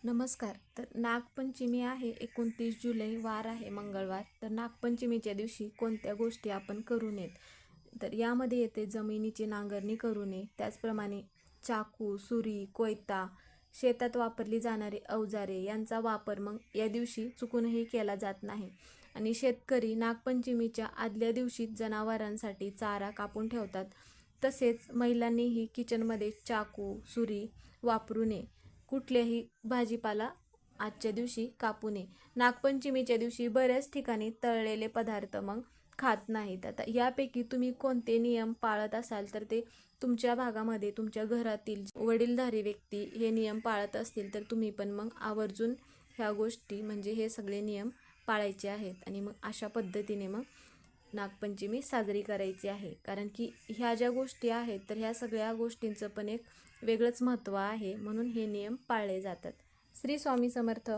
नमस्कार. तर नागपंचमी आहे 29 जुलै, वार आहे मंगळवार. तर नागपंचमीच्या दिवशी कोणत्या गोष्टी आपण करू नयेत, तर यामध्ये येते जमिनीची नांगरणी करू नये. त्याचप्रमाणे चाकू, सुरी, कोयता, शेतात वापरली जाणारी अवजारे यांचा वापर मग या दिवशी चुकूनही केला जात नाही. आणि शेतकरी नागपंचमीच्या आदल्या दिवशी जनावरांसाठी चारा कापून ठेवतात. तसेच महिलांनीही किचनमध्ये चाकू, सुरी वापरू नये. कुठल्याही भाजीपाला आजच्या दिवशी कापू नये. नागपंचमीच्या दिवशी बऱ्याच ठिकाणी तळलेले पदार्थ मग खात नाहीत. आता यापैकी तुम्ही कोणते नियम पाळत असाल तर ते तुमच्या भागामध्ये तुमच्या घरातील वडीलधारी व्यक्ती हे नियम पाळत असतील तर तुम्ही पण मग आवर्जून ह्या गोष्टी म्हणजे हे सगळे नियम पाळायचे आहेत. आणि मग अशा पद्धतीने मग नागपंचमी साजरी करायची आहे. कारण की ह्या ज्या गोष्टी आहेत तर ह्या सगळ्या गोष्टींचं पण एक वेगळंच महत्त्व आहे, म्हणून हे नियम पाळले जातात. श्री स्वामी समर्थ.